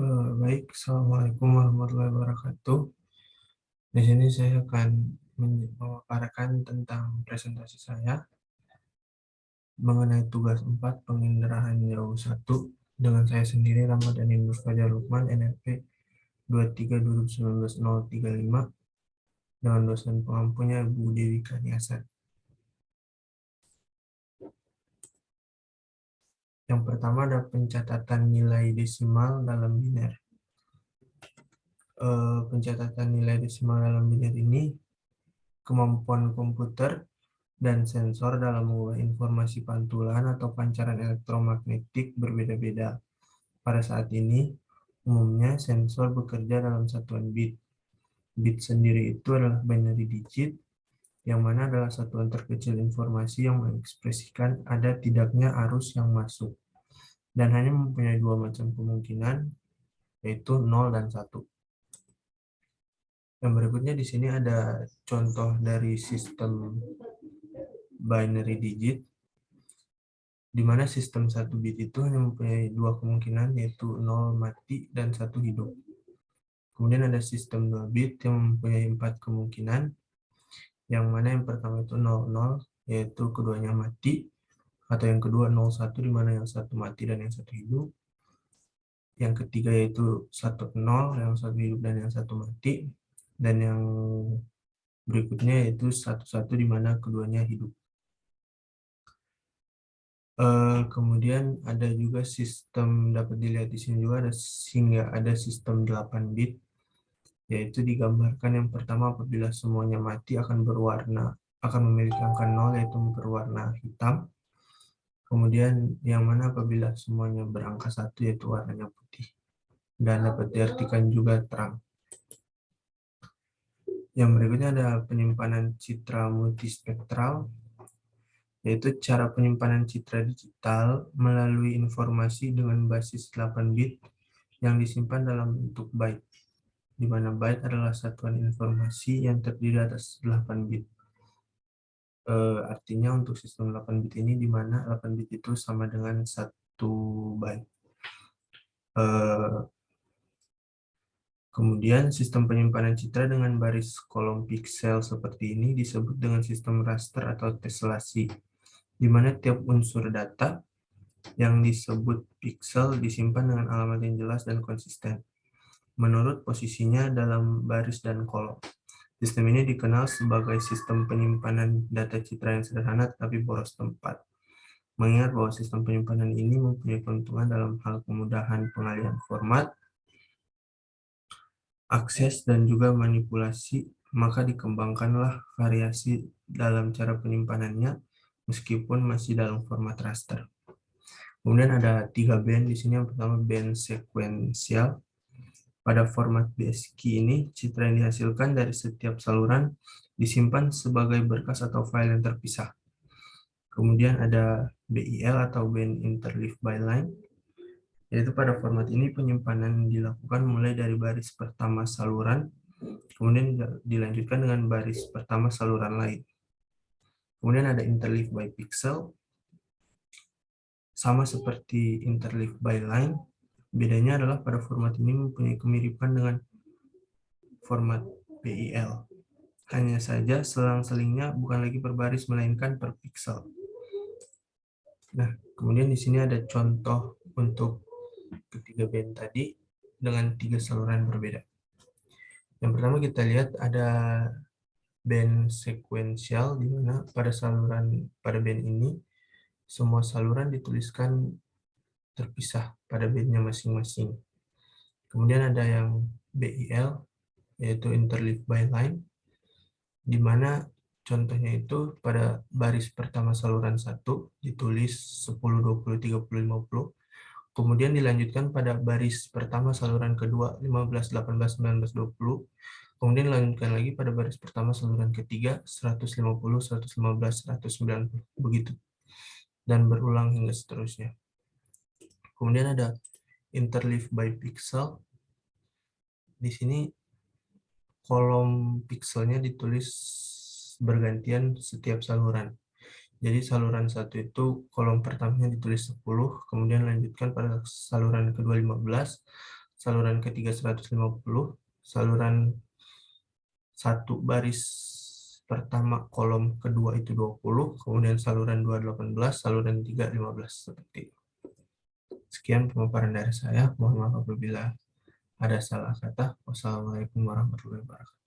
Baik, Assalamualaikum warahmatullahi wabarakatuh. Di sini saya akan memaparkan tentang presentasi saya mengenai tugas 4 penginderaan jauh 1 dengan saya sendiri Ramadhani Nur Fajar Lukman, NRP 23/2019-035 dengan dosen pengampunya Bu Dewi Kaniasan. Yang pertama ada pencatatan nilai desimal dalam biner. Pencatatan nilai desimal dalam biner ini kemampuan komputer dan sensor dalam mengubah informasi pantulan atau pancaran elektromagnetik berbeda-beda. Pada saat ini, umumnya sensor bekerja dalam satuan bit. Bit sendiri itu adalah binary digit, yang mana adalah satuan terkecil informasi yang mengekspresikan ada tidaknya arus yang masuk, dan hanya mempunyai dua macam kemungkinan, yaitu 0 dan 1. Yang berikutnya di sini ada contoh dari sistem binary digit, di mana sistem 1 bit itu hanya mempunyai dua kemungkinan, yaitu 0 mati dan 1 hidup. Kemudian ada sistem 2 bit yang mempunyai 4 kemungkinan, yang mana yang pertama itu 00, yaitu keduanya mati, atau yang kedua 01, di mana yang satu mati dan yang satu hidup. Yang ketiga yaitu 10, yang satu hidup dan yang satu mati, dan yang berikutnya yaitu 11, di mana keduanya hidup. Kemudian ada juga sistem, dapat dilihat di sini juga sehingga ada sistem 8 bit, yaitu digambarkan yang pertama apabila semuanya mati akan memiliki angka 0, yaitu berwarna hitam. Kemudian yang mana apabila semuanya berangka 1, yaitu warnanya putih, dan dapat diartikan juga terang. Yang berikutnya ada penyimpanan citra multispektral, yaitu cara penyimpanan citra digital melalui informasi dengan basis 8 bit yang disimpan dalam bentuk byte, di mana byte adalah satuan informasi yang terdiri atas 8 bit. Artinya untuk sistem 8 bit ini, di mana 8 bit itu sama dengan 1 byte. Kemudian sistem penyimpanan citra dengan baris kolom piksel seperti ini disebut dengan sistem raster atau teselasi, di mana tiap unsur data yang disebut piksel disimpan dengan alamat yang jelas dan konsisten menurut posisinya dalam baris dan kolom. Sistem ini dikenal sebagai sistem penyimpanan data citra yang sederhana tetapi boros tempat. Mengingat bahwa sistem penyimpanan ini mempunyai keuntungan dalam hal kemudahan pengalihan format, akses, dan juga manipulasi, maka dikembangkanlah variasi dalam cara penyimpanannya meskipun masih dalam format raster. Kemudian ada 3 band di sini. Yang pertama band sekuensial. Pada format BSK ini, citra yang dihasilkan dari setiap saluran disimpan sebagai berkas atau file yang terpisah. Kemudian ada BIL atau band interleaved by line, yaitu pada format ini penyimpanan dilakukan mulai dari baris pertama saluran, kemudian dilanjutkan dengan baris pertama saluran lain. Kemudian ada interleaved by pixel, sama seperti interleaved by line, bedanya adalah pada format ini mempunyai kemiripan dengan format BIL. Hanya saja selang-selingnya bukan lagi per baris melainkan per pixel. Nah, kemudian di sini ada contoh untuk ketiga band tadi dengan 3 saluran berbeda. Yang pertama kita lihat ada band sekuensial, di mana pada band ini semua saluran dituliskan terpisah pada bandnya masing-masing. Kemudian ada yang BIL, yaitu interleaved by line, di mana contohnya itu pada baris pertama saluran 1 ditulis 10, 20, 30, 50, kemudian dilanjutkan pada baris pertama saluran kedua 15, 18, 19, 20, kemudian dilanjutkan lagi pada baris pertama saluran ketiga 150, 115, 190, begitu, dan berulang hingga seterusnya. Kemudian ada interleaved by pixel. Di sini kolom pikselnya ditulis bergantian setiap saluran. Jadi saluran 1 itu kolom pertamanya ditulis 10, kemudian lanjutkan pada saluran kedua 15, saluran ketiga 150, saluran satu baris pertama kolom kedua itu 20, kemudian saluran 2 18, saluran 3 15 seperti itu. Sekian pemaparan dari saya. Mohon maaf apabila ada salah kata. Wassalamualaikum warahmatullahi wabarakatuh.